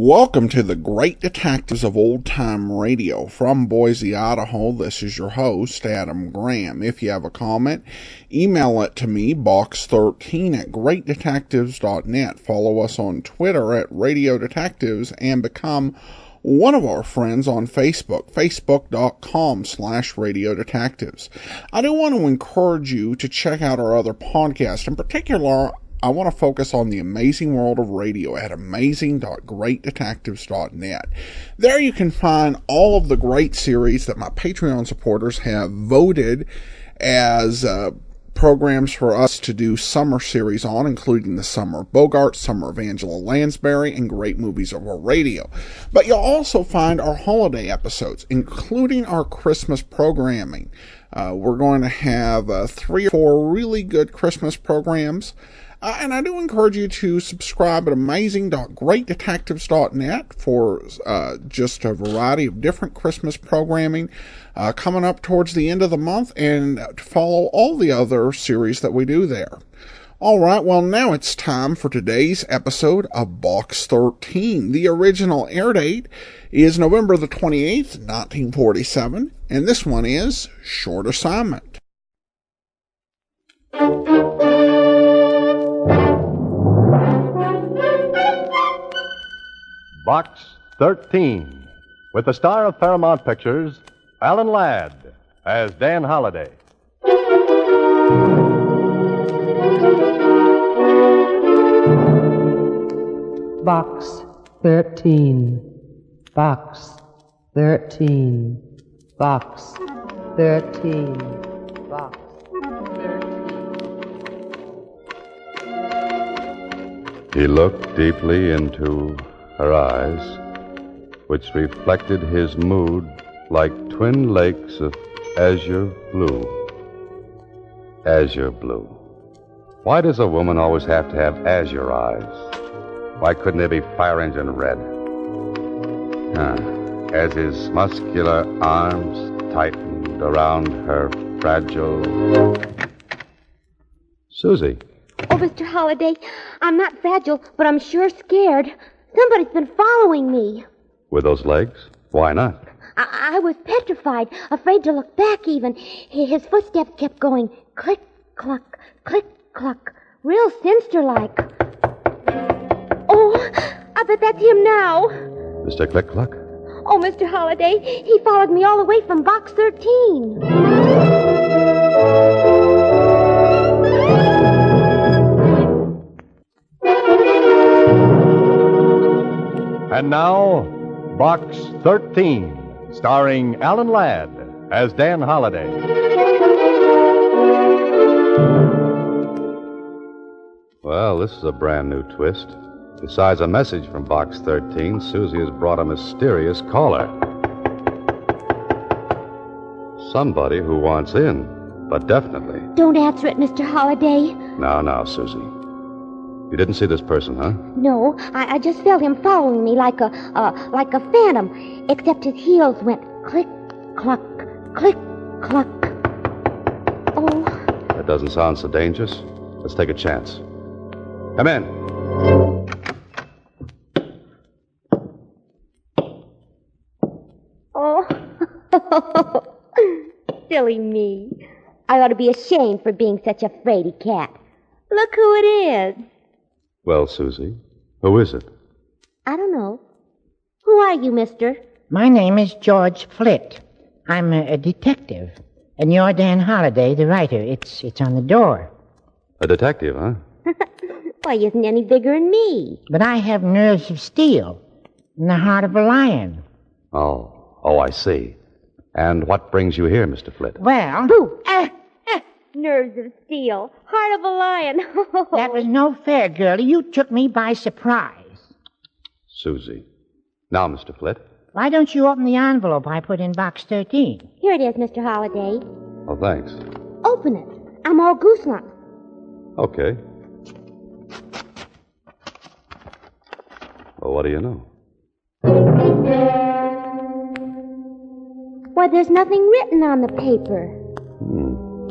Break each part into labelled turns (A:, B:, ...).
A: Welcome to the Great Detectives of Old Time Radio. From Boise, Idaho, this is your host, Adam Graham. If you have a comment, email it to me, box13@greatdetectives.net. Follow us on Twitter at Radio Detectives and become one of our friends on Facebook, facebook.com/Radio Detectives. I do want to encourage you to check out our other podcasts. In particular, I want to focus on the amazing world of radio at amazing.greatdetectives.net. There you can find all of the great series that my Patreon supporters have voted as programs for us to do summer series on, including the Summer of Bogart, Summer of Angela Lansbury, and Great Movies Over Radio. But you'll also find our holiday episodes, including our Christmas programming. We're going to have 3 or 4 really good Christmas programs. And I do encourage you to subscribe at amazing.greatdetectives.net for just a variety of different Christmas programming coming up towards the end of the month, and to follow all the other series that we do there. All right, well, now it's time for today's episode of Box 13. The original air date is November the 28th, 1947, and this one is Short Assignment.
B: Box 13, with the star of Paramount Pictures, Alan Ladd, as Dan Holliday.
C: Box 13, Box 13, Box 13, Box 13.
B: He looked deeply into her eyes, which reflected his mood like twin lakes of azure blue. Azure blue. Why does a woman always have to have azure eyes? Why couldn't they be fire engine red? As his muscular arms tightened around her fragile... Susie.
D: Oh, Mr. Holliday, I'm not fragile, but I'm sure scared. Somebody's been following me.
B: With those legs? Why not?
D: I was petrified, afraid to look back even. His footsteps kept going click, cluck, click, cluck, real sinister-like. Oh, I bet that's him now.
B: Mr. Click Cluck?
D: Oh, Mr. Holliday, he followed me all the way from Box 13.
B: And now, Box 13, starring Alan Ladd as Dan Holliday. Well, this is a brand new twist. Besides a message from Box 13, Susie has brought a mysterious caller. Somebody who wants in, but definitely.
D: Don't answer it, Mr. Holliday.
B: Now, Susie. You didn't see this person, huh?
D: No, I just felt him following me like a phantom, except his heels went click, cluck, click, cluck. Oh.
B: That doesn't sound so dangerous. Let's take a chance. Come in.
D: Oh. Silly me. I ought to be ashamed for being such a fraidy cat. Look who it is.
B: Well, Susie, who is it?
D: I don't know. Who are you, mister?
C: My name is George Flitt. I'm a detective. And you're Dan Holliday, the writer. It's on the door.
B: A detective, huh?
D: Why, he isn't any bigger than me.
C: But I have nerves of steel and the heart of a lion.
B: Oh, I see. And what brings you here, Mr. Flitt?
C: Well...
D: Boo! Nerves of steel. Heart of a lion.
C: That was no fair, girlie. You took me by surprise.
B: Susie. Now, Mr. Flitt.
C: Why don't you open the envelope I put in Box 13?
D: Here it is, Mr. Holliday.
B: Oh, thanks.
D: Open it. I'm all gooselumps.
B: Okay. Well, what do you know?
D: Why, there's nothing written on the paper.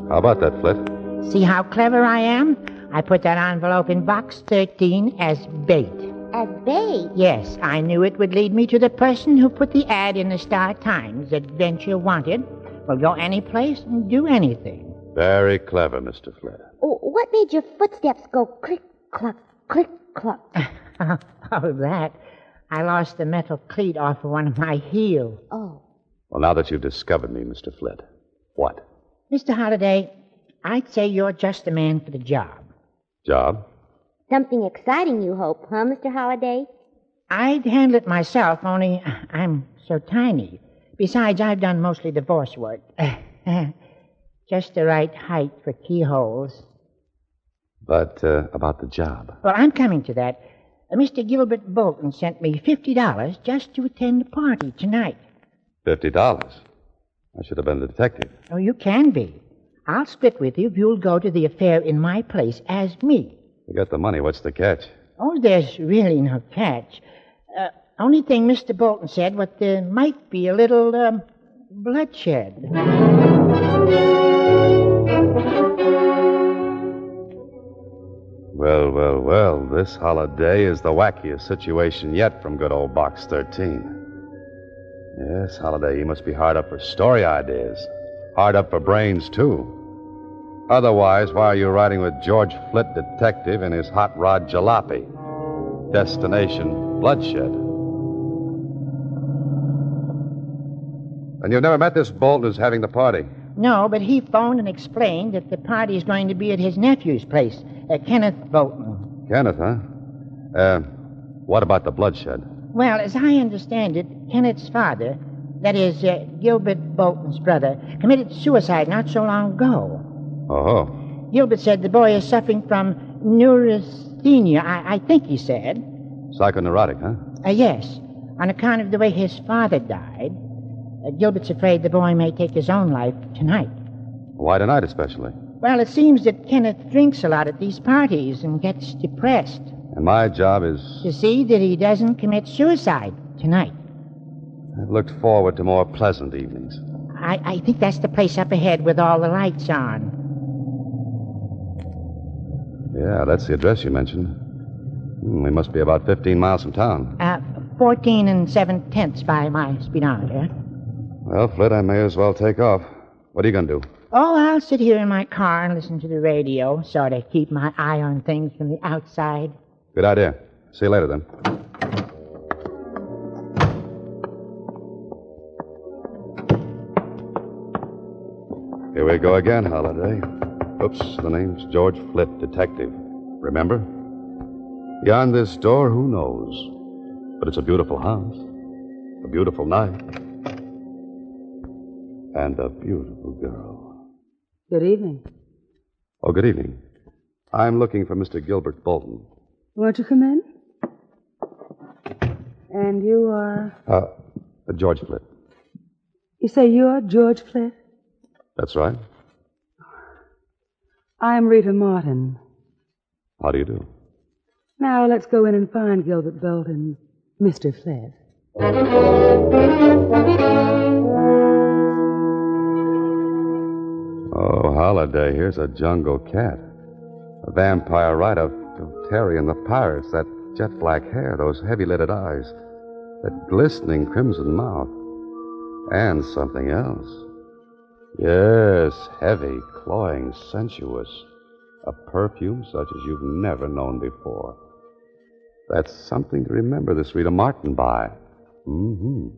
B: How about that, Flitt?
C: See how clever I am? I put that envelope in Box 13 as bait.
D: As bait?
C: Yes, I knew it would lead me to the person who put the ad in the Star Times. Adventure wanted. Will go any place and do anything.
B: Very clever, Mr. Flett.
D: Oh, what made your footsteps go click, cluck, click, cluck?
C: Oh, that. I lost the metal cleat off of one of my heels.
D: Oh.
B: Well, now that you've discovered me, Mr. Flett, what?
C: Mr. Holliday, I'd say you're just the man for the job.
B: Job?
D: Something exciting, you hope, huh, Mr. Holliday?
C: I'd handle it myself, only I'm so tiny. Besides, I've done mostly divorce work. Just the right height for keyholes.
B: But about the job.
C: Well, I'm coming to that. Mr. Gilbert Bolton sent me $50 just to attend the party tonight.
B: $50? I should have been a detective.
C: Oh, you can be. I'll split with you if you'll go to the affair in my place as me.
B: You got the money. What's the catch?
C: Oh, there's really no catch. Only thing Mr. Bolton said, what there might be a little, bloodshed.
B: Well, this holiday is the wackiest situation yet from good old Box 13. Yes, Holiday, you must be hard up for story ideas. Hard up for brains, too. Otherwise, why are you riding with George Flint, detective, in his hot rod jalopy? Destination, bloodshed. And you've never met this Bolton who's having the party?
C: No, but he phoned and explained that the party's going to be at his nephew's place, Kenneth Bolton.
B: Kenneth, huh? What about the bloodshed?
C: Well, as I understand it, Kenneth's father, that is, Gilbert Bolton's brother, committed suicide not so long ago.
B: Oh.
C: Gilbert said the boy is suffering from neurasthenia, I think he said.
B: Psychoneurotic, huh?
C: Yes, on account of the way his father died. Gilbert's afraid the boy may take his own life tonight.
B: Why tonight, especially?
C: Well, it seems that Kenneth drinks a lot at these parties and gets depressed.
B: And my job is...
C: to see that he doesn't commit suicide tonight.
B: I've looked forward to more pleasant evenings.
C: I think that's the place up ahead with all the lights on.
B: Yeah, that's the address you mentioned. We must be about 15 miles from town.
C: 14 7/10 by my speedometer.
B: Well, Flint, I may as well take off. What are you going to do?
C: Oh, I'll sit here in my car and listen to the radio, sort of keep my eye on things from the outside.
B: Good idea. See you later, then. Here we go again, Holiday. Oops, the name's George Flint, detective. Remember? Beyond this door, who knows? But it's a beautiful house, a beautiful night, and a beautiful girl.
E: Good evening.
B: Oh, good evening. I'm looking for Mr. Gilbert Bolton.
E: Won't you come in? And you are...
B: George Flint.
E: You say you're George Flint?
B: That's right.
E: I'm Rita Martin.
B: How do you do?
E: Now let's go in and find Gilbert Bolton, Mr. Flint.
B: Oh, Holiday, here's a jungle cat. A vampire right of Terry and the Pirates, that jet black hair, those heavy-lidded eyes, that glistening crimson mouth, and something else. Yes, heavy, cloying, sensuous. A perfume such as you've never known before. That's something to remember this Rita Martin by. Mm-hmm.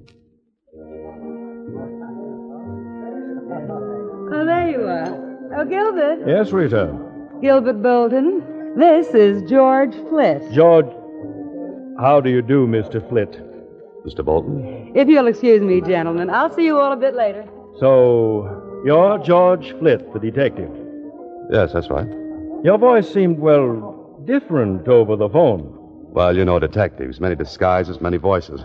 E: Oh, there you are. Oh, Gilbert.
F: Yes, Rita.
E: Gilbert Bolton. This is George Flint.
F: George, how do you do, Mr. Flint?
B: Mr. Bolton?
E: If you'll excuse me, gentlemen, I'll see you all a bit later.
F: So, you're George Flint, the detective.
B: Yes, that's right.
F: Your voice seemed, well, different over the phone.
B: Well, you know detectives. Many disguises, many voices.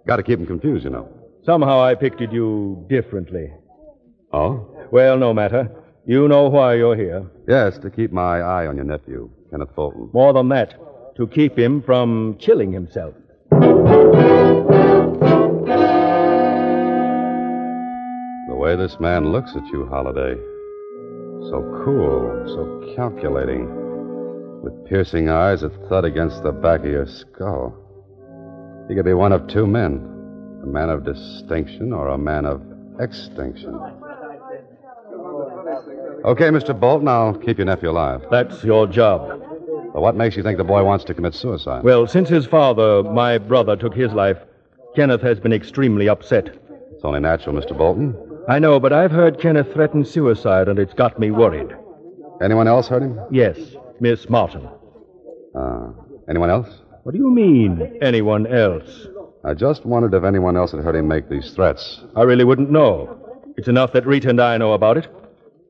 B: Got to keep them confused, you know.
F: Somehow I pictured you differently.
B: Oh?
F: Well, no matter. You know why you're here.
B: Yes, to keep my eye on your nephew, Kenneth Bolton.
F: More than that, to keep him from killing himself.
B: The way this man looks at you, Holiday. So cool, so calculating. with piercing eyes that thud against the back of your skull. He could be one of two men, a man of distinction or a man of extinction. Okay, Mr. Bolton, I'll keep your nephew alive.
F: That's your job.
B: But what makes you think the boy wants to commit suicide?
F: Well, since his father, my brother, took his life, Kenneth has been extremely upset.
B: It's only natural, Mr. Bolton.
F: I know, but I've heard Kenneth threaten suicide, and it's got me worried.
B: Anyone else heard him?
F: Yes, Miss Martin.
B: Anyone else?
F: What do you mean, anyone else?
B: I just wondered if anyone else had heard him make these threats.
F: I really wouldn't know. It's enough that Rita and I know about it.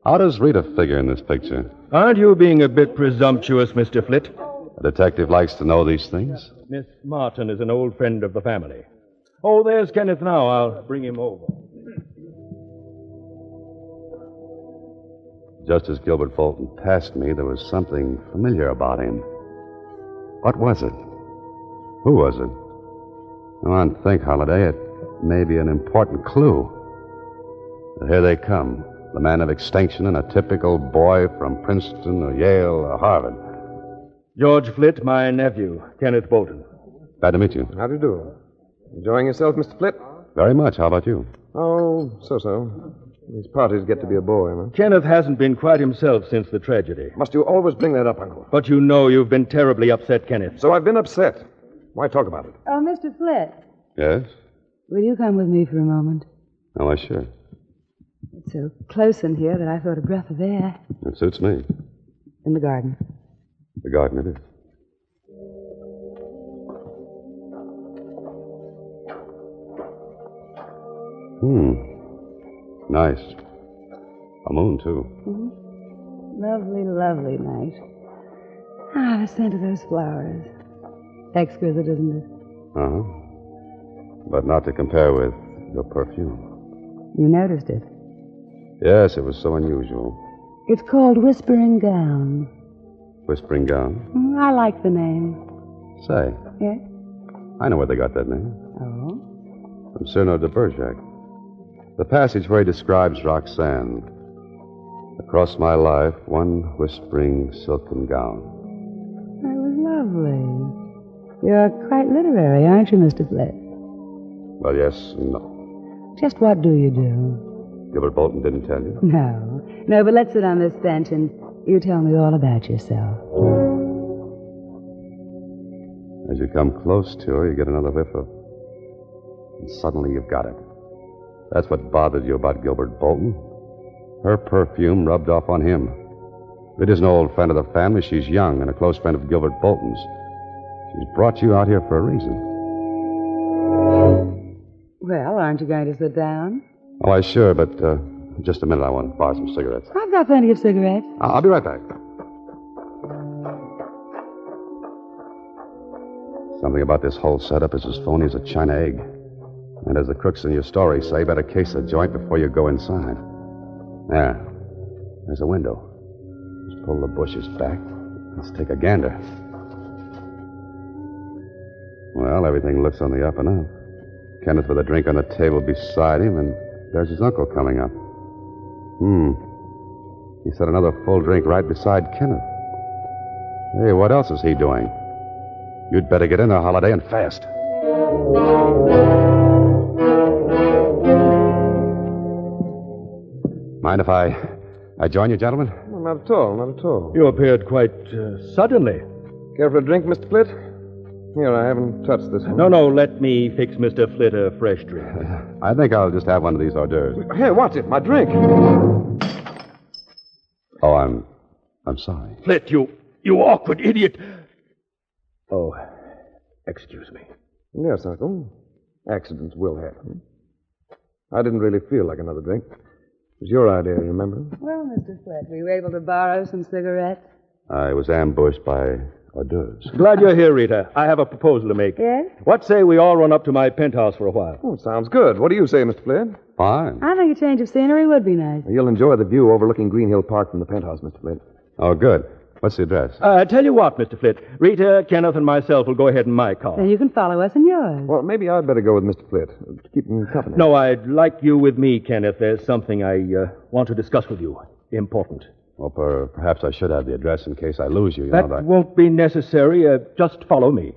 B: How does Rita figure in this picture?
F: Aren't you being a bit presumptuous, Mr. Flitt?
B: A detective likes to know these things.
F: Miss Martin is an old friend of the family. Oh, there's Kenneth now. I'll bring him over.
B: Just as Gilbert Bolton passed me, there was something familiar about him. What was it? Who was it? Come on, think, Holliday. It may be an important clue. But here they come. The man of extinction and a typical boy from Princeton or Yale or Harvard.
F: George Flitt, my nephew, Kenneth Bolton.
B: Glad to meet you.
G: How do you do? Enjoying yourself, Mr. Flitt?
B: Very much. How about you?
G: Oh, so-so. These parties get to be a bore, huh?
F: Kenneth hasn't been quite himself since the tragedy.
G: Must you always bring that up, Uncle?
F: But you know you've been terribly upset, Kenneth.
G: So I've been upset. Why talk about it?
E: Oh, Mr. Flitt,
B: Yes?
E: will you come with me for a moment?
B: Oh, why, sure.
E: It's so close in here that I thought a breath of air.
B: It suits me.
E: In the garden.
B: The garden it is. Nice. A moon, too.
E: Lovely, lovely night. Ah, the scent of those flowers. Exquisite, isn't it?
B: Uh-huh. But not to compare with your perfume.
E: You noticed it.
B: Yes, it was so unusual.
E: It's called Whispering Gown.
B: Whispering Gown.
E: I like the name.
B: Say,
E: Yes?
B: I know where they got that name.
E: Oh?
B: From Cyrano de Bergerac. The passage where he describes Roxanne. Across my life, one whispering silken gown.
E: That was lovely. You're quite literary, aren't you, Mr. Flitt?
B: Well, yes and no.
E: Just what do you do?
B: Gilbert Bolton didn't tell you.
E: No, but let's sit on this bench and you tell me all about yourself.
B: As you come close to her, you get another whiff of... And suddenly you've got it. That's what bothered you about Gilbert Bolton. Her perfume rubbed off on him. Rita's an old friend of the family. She's young and a close friend of Gilbert Bolton's. She's brought you out here for a reason.
E: Well, aren't you going to sit down?
B: Oh, I sure, but just a minute. I want to borrow some cigarettes.
E: I've got plenty of cigarettes.
B: I'll be right back. Something about this whole setup is as phony as a China egg. And as the crooks in your story say, better case a joint before you go inside. There. There's a window. Just pull the bushes back. Let's take a gander. Well, everything looks on the up and up. Kenneth with a drink on the table beside him, and there's his uncle coming up. He set another full drink right beside Kenneth. Hey, what else is he doing? You'd better get in there, Holiday, and fast. Mind if I join you, gentlemen?
G: Well, not at all, not at all.
F: You appeared quite suddenly.
G: Care for a drink, Mr. Flitt? Here, I haven't touched this one.
F: No, let me fix Mr. Flitt a fresh drink.
B: I think I'll just have one of these hors d'oeuvres.
G: Hey, watch it, my drink.
B: Oh, I'm sorry.
F: Flitt, you awkward idiot. Oh, excuse me.
G: Yes, Uncle. Accidents will happen. I didn't really feel like another drink. It was your idea, remember?
E: Well, Mr. Flitt, were you able to borrow some cigarettes?
B: I was ambushed by hors d'oeuvres.
F: Glad you're here, Rita. I have a proposal to make.
E: Yes?
F: What say we all run up to my penthouse for a while?
G: Oh, sounds good. What do you say, Mr. Flitt?
B: Fine.
E: I think a change of scenery would be nice.
G: You'll enjoy the view overlooking Green Hill Park from the penthouse, Mr. Flitt.
B: Oh, good. What's the address?
F: Tell you what, Mr. Flitt. Rita, Kenneth, and myself will go ahead in my car.
E: Then you can follow us in yours.
G: Well, maybe I'd better go with Mr. Flitt to keep him company.
F: No, I'd like you with me, Kenneth. There's something I want to discuss with you. Important.
B: Well, perhaps I should have the address in case I lose you.
F: That won't be necessary. Just follow me.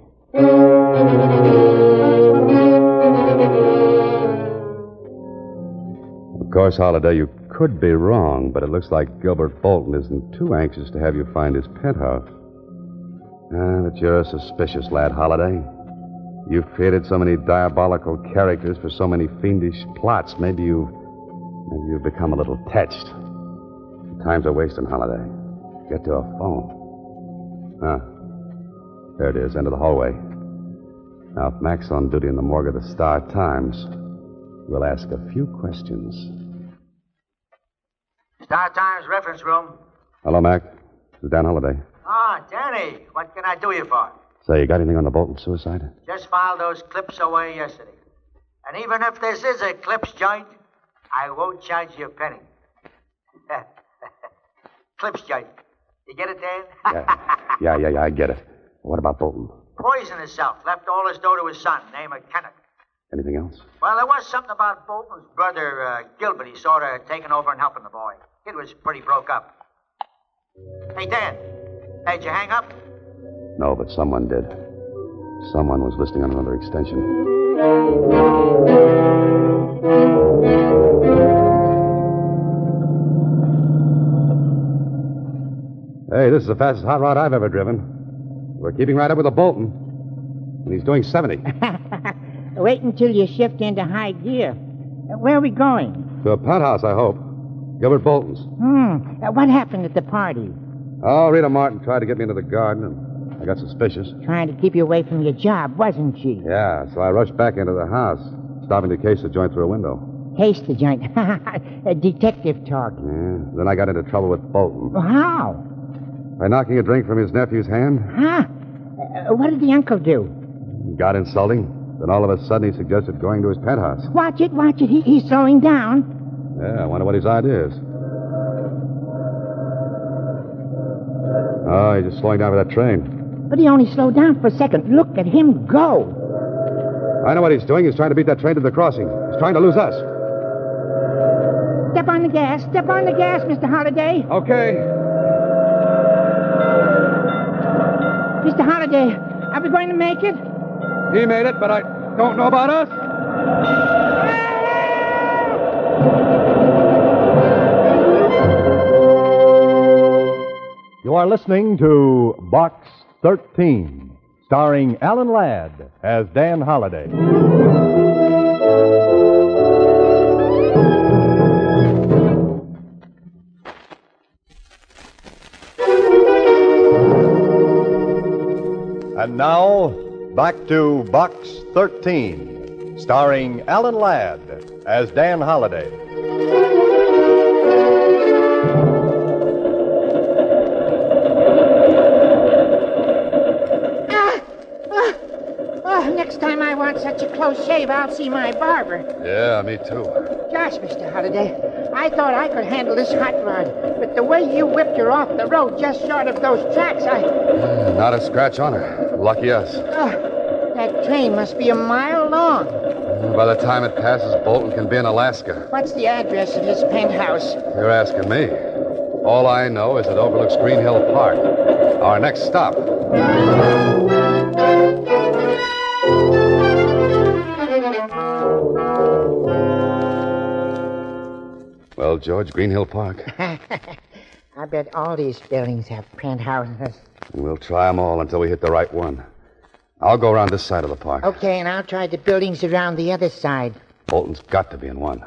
B: Of course, Holliday, you could be wrong, but it looks like Gilbert Bolton isn't too anxious to have you find his penthouse. But you're a suspicious lad, Holliday. You've created so many diabolical characters for so many fiendish plots. Maybe you've become a little touched. Time's a wasting, Holliday. Get to a phone. There it is, end of the hallway. Now, if Mac's on duty in the morgue of the Star-Times, we'll ask a few questions.
H: Star-Times reference room.
B: Hello, Mac. This is Dan Holliday.
H: Ah, Danny. What can I do you for?
B: Say, you got anything on the Bolton suicide?
H: Just filed those clips away yesterday. And even if this is a clips joint, I won't charge you a penny. Clips joint. You get it, Dan?
B: Yeah, I get it. What about Bolton?
H: Poisoned himself. Left all his dough to his son, name of Kenneth.
B: Anything else?
H: Well, there was something about Bolton's brother, Gilbert. He sort of taking over and helping the boy. Kid was pretty broke up. Hey, Dan. Hey, did you hang up?
B: No, but someone did. Someone was listening on another extension. Hey, this is the fastest hot rod I've ever driven. We're keeping right up with the Bolton. And he's doing 70.
C: Wait until you shift into high gear. Where are we going?
B: To a penthouse, I hope. Gilbert Bolton's.
C: What happened at the party?
B: Oh, Rita Martin tried to get me into the garden, and I got suspicious.
C: Trying to keep you away from your job, wasn't she?
B: Yeah, so I rushed back into the house, stopping to case the joint through a window.
C: Case the joint. A detective talk.
B: Yeah, then I got into trouble with Bolton.
C: How?
B: By knocking a drink from his nephew's hand.
C: Huh? What did the uncle do?
B: He got insulting. Then all of a sudden he suggested going to his penthouse.
C: Watch it. He's slowing down.
B: Yeah, I wonder what his idea is. Oh, he's just slowing down for that train.
C: But he only slowed down for a second. Look at him go.
B: I know what he's doing. He's trying to beat that train to the crossing. He's trying to lose us.
C: Step on the gas, Mr. Holliday.
B: Okay.
C: Mr. Holliday, are we going to make it?
B: He made it, but I don't know about us.
F: You are listening to Box 13, starring Alan Ladd as Dan Holliday. And now, back to Box 13, starring Alan Ladd as Dan Holliday.
C: Next time I want such a close shave, I'll see my barber.
B: Yeah, me too.
C: Gosh, Mr. Holliday, I thought I could handle this hot rod, but the way you whipped her off the road just short of those tracks,
B: Not a scratch on her. Lucky us.
C: That train must be a mile long.
B: By the time it passes, Bolton can be in Alaska.
C: What's the address of his penthouse?
B: You're asking me. All I know is it overlooks Green Hill Park. Our next stop. Well, George, Green Hill Park.
C: I bet all these buildings have penthouses.
B: We'll try them all until we hit the right one. I'll go around this side of the park.
C: Okay, and I'll try the buildings around the other side.
B: Bolton's got to be in one.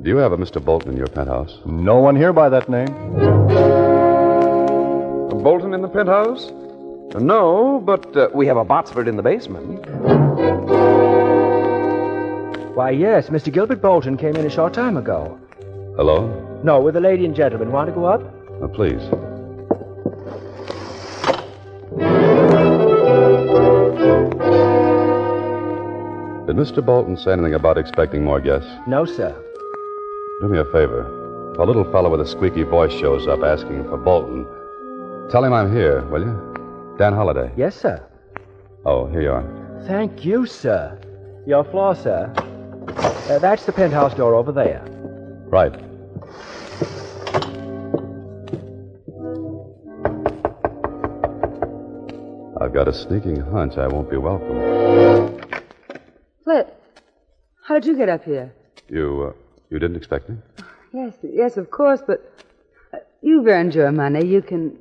B: Do you have a Mr. Bolton in your penthouse?
F: No one here by that name.
G: A Bolton in the penthouse? No, but we have a Botsford in the basement.
I: Why, yes, Mr. Gilbert Bolton came in a short time ago.
B: Hello?
I: No, with a lady and gentleman. Want to go up?
B: Please. Did Mr. Bolton say anything about expecting more guests?
I: No, sir.
B: Do me a favor. If a little fellow with a squeaky voice shows up asking for Bolton, tell him I'm here, will you? Dan Holliday.
I: Yes, sir.
B: Oh, here you are.
I: Thank you, sir. Your floor, sir. That's the penthouse door over there.
B: Right. I've got a sneaking hunch I won't be welcome.
E: Flip, how did you get up here?
B: You didn't expect me?
E: Yes, of course, but you've earned your money. You can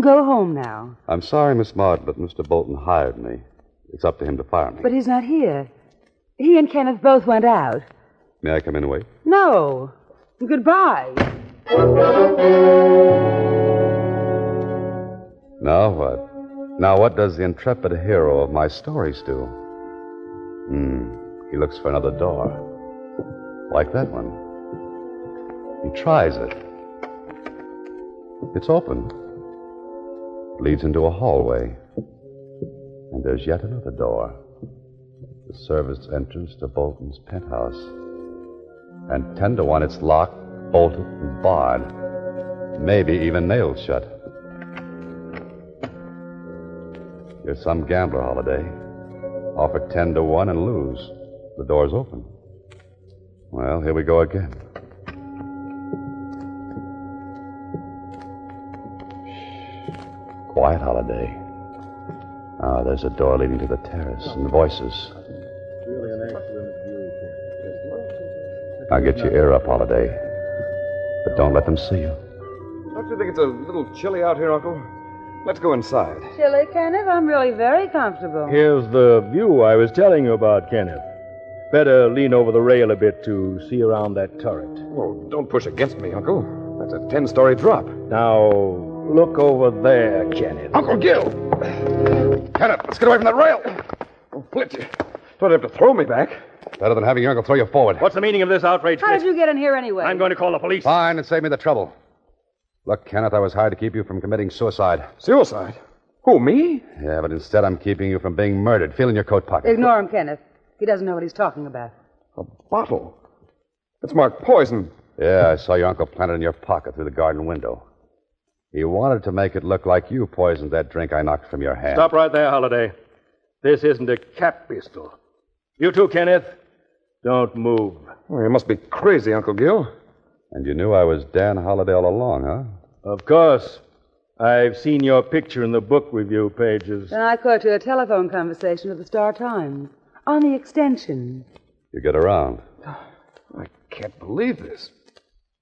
E: go home now.
B: I'm sorry, Miss Martin, but Mr. Bolton hired me. It's up to him to fire me.
E: But he's not here. He and Kenneth both went out.
B: May I come in and wait?
E: No. Goodbye.
B: Now what? Now what does the intrepid hero of my stories do? He looks for another door. Like that one. He tries it. It's open. It leads into a hallway. And there's yet another door. The service entrance to Bolton's penthouse. And 10 to 1, it's locked, bolted, and barred. Maybe even nailed shut. You're some gambler, Holiday. Offer 10 to 1 and lose. The door's open. Well, here we go again. Shh. Quiet, Holiday. Ah, there's a door leading to the terrace and voices.
G: Really an excellent view here.
B: Now get your ear up, Holiday. But don't let them see you.
G: Don't you think it's a little chilly out here, Uncle? Let's go inside.
E: Chilly, Kenneth? I'm really very comfortable.
J: Here's the view I was telling you about, Kenneth. Better lean over the rail a bit to see around that turret.
G: Oh, don't push against me, Uncle. That's a 10-story drop.
J: Now, look over there, Kenneth.
G: Uncle Gil! Kenneth, let's get away from that rail. Oh, Flint, you don't have to throw me back.
B: Better than having your uncle throw you forward.
J: What's the meaning of this outrage,
E: How did you get in here anyway?
J: I'm going to call the police.
B: Fine, and save me the trouble. Look, Kenneth, I was hired to keep you from committing suicide.
G: Suicide? Who, me?
B: Yeah, but instead I'm keeping you from being murdered. Feel in your coat pocket.
E: Ignore him, Kenneth. He doesn't know what he's talking about.
G: A bottle. It's marked poison.
B: Yeah, I saw your uncle plant it in your pocket through the garden window. He wanted to make it look like you poisoned that drink I knocked from your hand.
J: Stop right there, Holiday. This isn't a cap pistol. You too, Kenneth. Don't move.
G: Oh, you must be crazy, Uncle Gil.
B: And you knew I was Dan Holiday all along, huh?
J: Of course. I've seen your picture in the book review pages.
E: Then I caught you a telephone conversation with the Star Times on the extension.
B: You get around.
G: I can't believe this.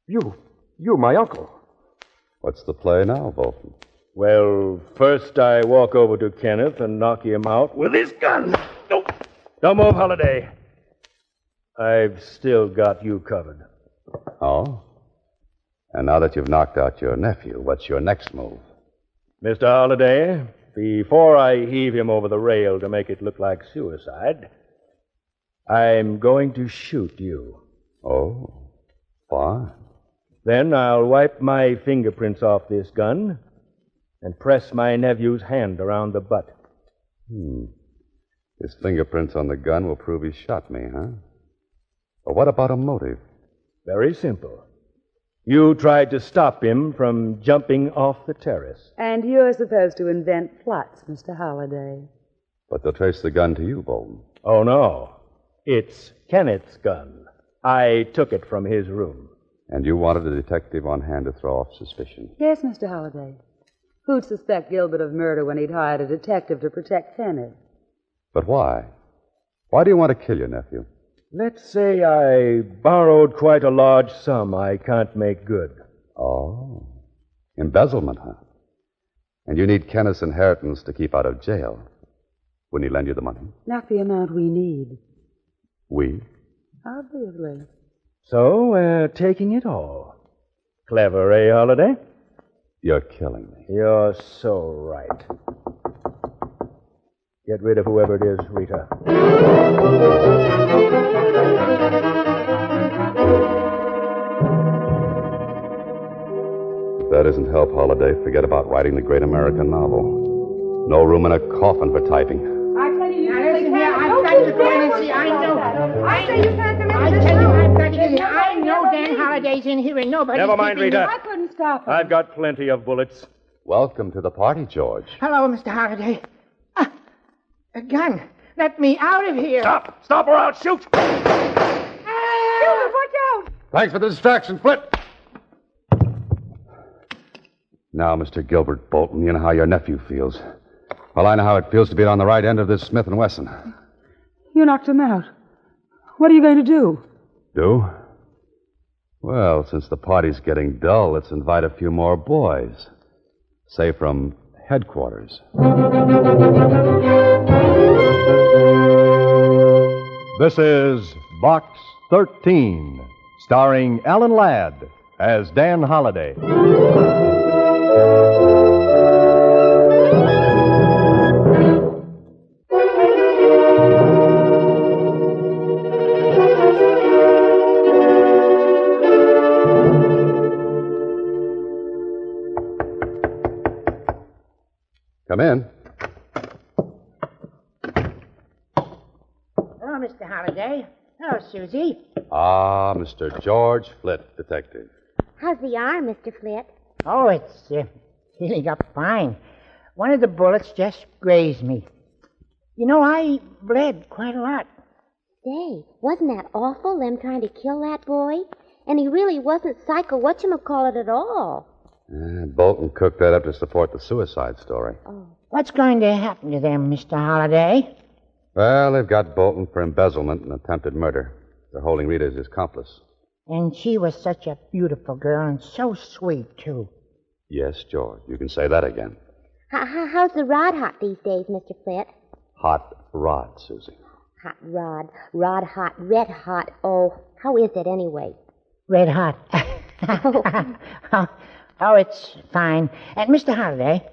G: You, my uncle.
B: What's the play now, Bolton?
J: Well, first I walk over to Kenneth and knock him out with his gun. No, don't move, Holiday. I've still got you covered.
B: Oh? And now that you've knocked out your nephew, what's your next move?
J: Mr. Holiday, before I heave him over the rail to make it look like suicide, I'm going to shoot you.
B: Oh, fine.
J: Then I'll wipe my fingerprints off this gun and press my nephew's hand around the butt.
B: His fingerprints on the gun will prove he shot me, huh? But what about a motive?
J: Very simple. You tried to stop him from jumping off the terrace.
E: And you're supposed to invent plots, Mr. Holliday.
B: But they'll trace the gun to you, Bolton.
J: Oh, no. It's Kenneth's gun. I took it from his room.
B: And you wanted a detective on hand to throw off suspicion.
E: Yes, Mr. Holliday. Who'd suspect Gilbert of murder when he'd hired a detective to protect Kenneth?
B: But why? Why do you want to kill your nephew?
J: Let's say I borrowed quite a large sum I can't make good.
B: Oh. Embezzlement, huh? And you need Kenneth's inheritance to keep out of jail. Wouldn't he lend you the money?
E: Not the amount we need.
B: We?
E: Obviously.
J: So we're taking it all. Clever, eh, Holiday?
B: You're killing me.
J: You're so right. Get rid of whoever it is, Rita.
B: If that isn't help, Holiday, forget about writing the great American novel. No room in a coffin for typing.
C: I tell you, listen here, I've got to go in and see. I know. I say you can't come in. I tell you, I've got to get in. I know Dan Holliday's in here and nobody's
J: Never mind,
C: keeping
J: Rita.
C: me.
E: I couldn't stop him.
J: I've got plenty of bullets.
B: Welcome to the party, George.
C: Hello, Mr. Holliday. A gun. Let me out of here.
J: Stop! Stop or I'll shoot!
G: Thanks for the distraction, Flit.
B: Now, Mr. Gilbert Bolton, you know how your nephew feels. Well, I know how it feels to be on the right end of this Smith & Wesson.
E: You knocked him out. What are you going to do?
B: Do? Well, since the party's getting dull, let's invite a few more boys. Say from headquarters.
F: This is Box 13, starring Alan Ladd as Dan Holliday.
B: Come in.
C: Hello, Mr. Holliday. Hello, Susie.
B: Ah, Mr. George Flitt, detective.
D: How's the arm, Mr. Flit?
C: Oh, it's healing up fine. One of the bullets just grazed me. You know, I bled quite a lot.
D: Say, wasn't that awful, them trying to kill that boy? And he really wasn't psycho whatchamacallit at all.
B: Bolton cooked that up to support the suicide story.
D: Oh.
C: What's going to happen to them, Mr. Holliday?
B: Well, they've got Bolton for embezzlement and attempted murder. They're holding Rita as his accomplice.
C: And she was such a beautiful girl and so sweet, too.
B: Yes, George, you can say that again.
D: How's the rod hot these days, Mr. Flit?
B: Hot rod, Susie.
D: Hot rod. Rod hot. Red hot. Oh, how is it anyway?
C: Red hot. Oh, it's fine. And Mr. Holliday,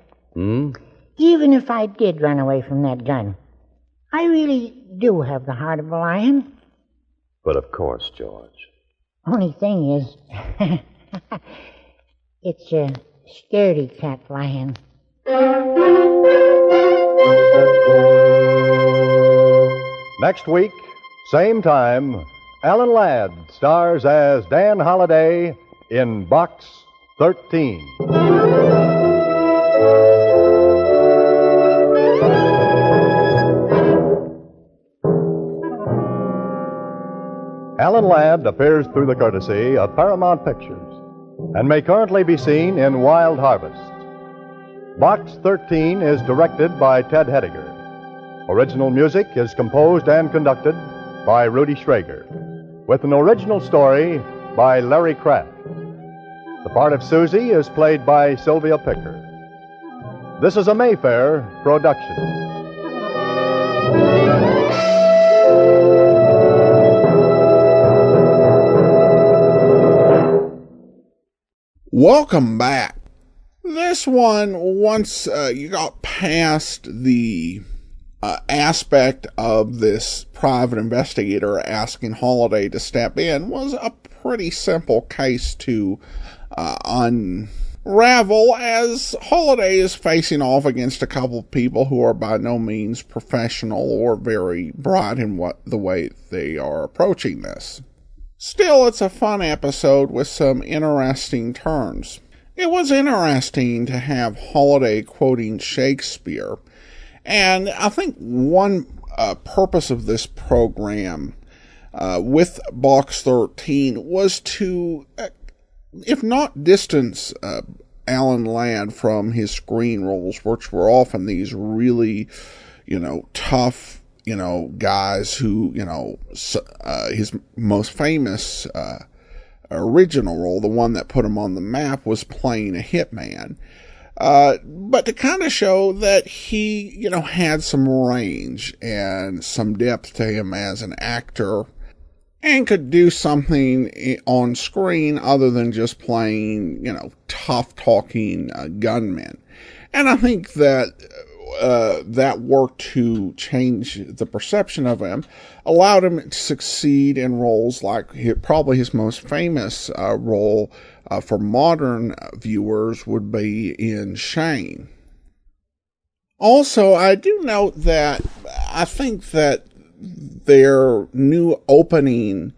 C: even if I did run away from that gun, I really do have the heart of a lion.
B: But of course, George.
C: Only thing is, it's a sturdy cat lion.
F: Next week, same time, Alan Ladd stars as Dan Holliday in Box 13. Alan Ladd appears through the courtesy of Paramount Pictures and may currently be seen in Wild Harvest. Box 13 is directed by Ted Hediger. Original music is composed and conducted by Rudy Schrager, with an original story by Larry Kraft. The part of Susie is played by Sylvia Picker. This is a Mayfair production.
A: Welcome back. This one, once you got past the aspect of this private investigator asking Holliday to step in, was a pretty simple case to unravel, as Holliday is facing off against a couple of people who are by no means professional or very bright in the way they are approaching this. Still, it's a fun episode with some interesting turns. It was interesting to have Holliday quoting Shakespeare, and I think one purpose of this program with Box 13 was to, if not distance Alan Ladd from his screen roles, which were often these really, tough, guys who, his most famous original role, the one that put him on the map, was playing a hitman. But to kind of show that he, had some range and some depth to him as an actor and could do something on screen other than just playing, tough-talking gunmen. And I think that that worked to change the perception of him, allowed him to succeed in roles like probably his most famous role for modern viewers would be in Shane. Also, I do note that I think that their new opening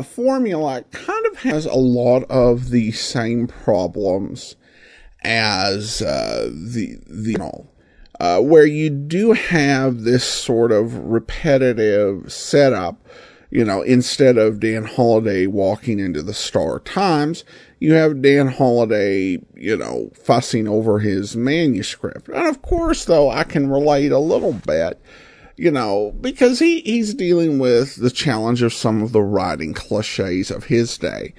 A: formula kind of has a lot of the same problems as where you do have this sort of repetitive setup. instead of Dan Holliday walking into the Star Times, you have Dan Holliday, fussing over his manuscript. And of course, though, I can relate a little bit, because he's dealing with the challenge of some of the writing cliches of his day.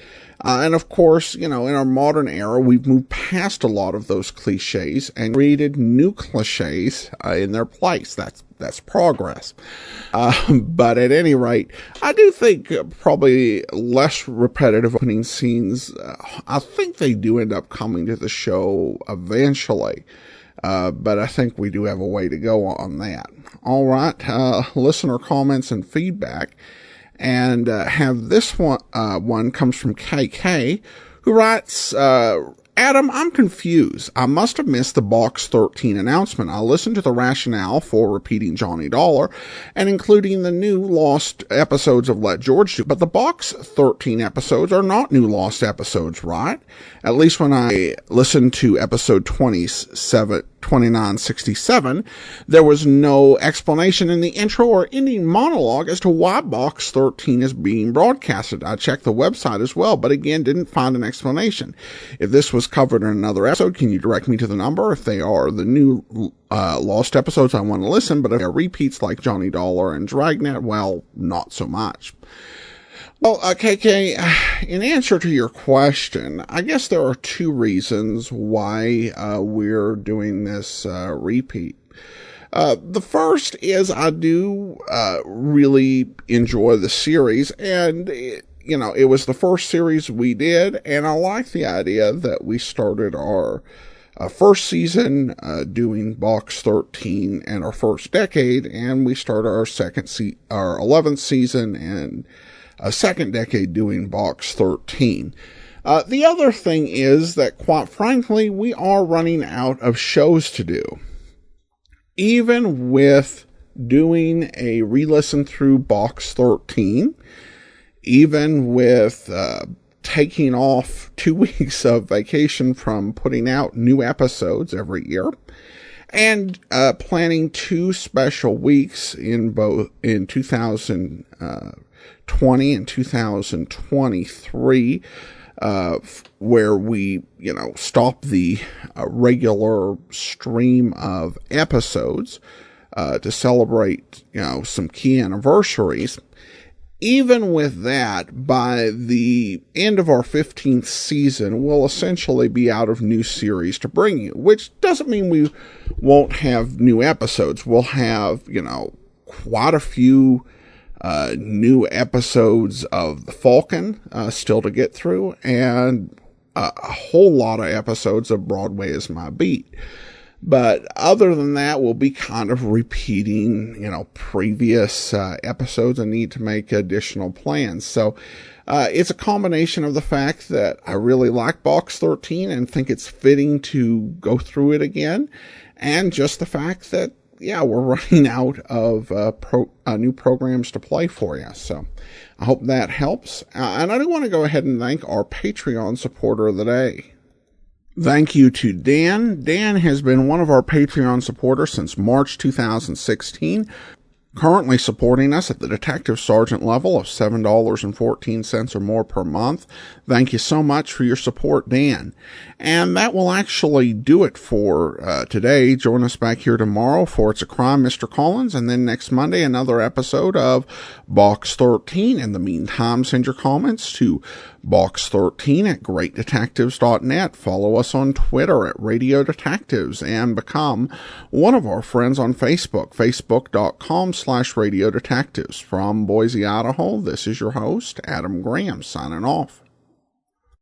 A: And of course, in our modern era, we've moved past a lot of those cliches and created new cliches in their place. That's progress. But at any rate, I do think probably less repetitive opening scenes, I think they do end up coming to the show eventually. But I think we do have a way to go on that. All right, listener comments and feedback. And have this one comes from KK, who writes, Adam, I'm confused. I must have missed the Box 13 announcement. I listened to the rationale for repeating Johnny Dollar and including the new lost episodes of Let George Do. But the Box 13 episodes are not new lost episodes, right? At least when I listened to episode 2967, there was no explanation in the intro or ending monologue as to why Box 13 is being broadcasted. I checked the website as well, but again, didn't find an explanation. If this was covered in another episode, can you direct me to the number? If they are the new lost episodes, I want to listen, but if they're repeats like Johnny Dollar and Dragnet, well, not so much. Well, KK, in answer to your question, I guess there are two reasons why we're doing this repeat. The first is I do really enjoy the series, and it was the first series we did, and I like the idea that we started our first season doing Box 13 and our first decade, and we started our 11th season and a second decade doing Box 13. The other thing is that, quite frankly, we are running out of shows to do. Even with doing a re-listen through Box 13, even with taking off 2 weeks of vacation from putting out new episodes every year, and planning 2 special weeks in 2020 and 2023, where we, stop the regular stream of episodes to celebrate, some key anniversaries. Even with that, by the end of our 15th season, we'll essentially be out of new series to bring you, which doesn't mean we won't have new episodes. We'll have, quite a few new episodes of The Falcon still to get through, and a whole lot of episodes of Broadway is My Beat. But other than that, we'll be kind of repeating, previous episodes and need to make additional plans. So it's a combination of the fact that I really like Box 13 and think it's fitting to go through it again, and just the fact that, we're running out of new programs to play for you. So I hope that helps. And I do want to go ahead and thank our Patreon supporter of the day. Thank you to Dan. Dan has been one of our Patreon supporters since March 2016, currently supporting us at the Detective Sergeant level of $7.14 or more per month. Thank you so much for your support, Dan. And that will actually do it for today. Join us back here tomorrow for It's a Crime, Mr. Collins, and then next Monday, another episode of Box 13. In the meantime, send your comments to Box13 at greatdetectives.net. Follow us on Twitter at Radio Detectives and become one of our friends on Facebook, facebook.com/Radio Detectives. From Boise, Idaho, this is your host, Adam Graham, signing off.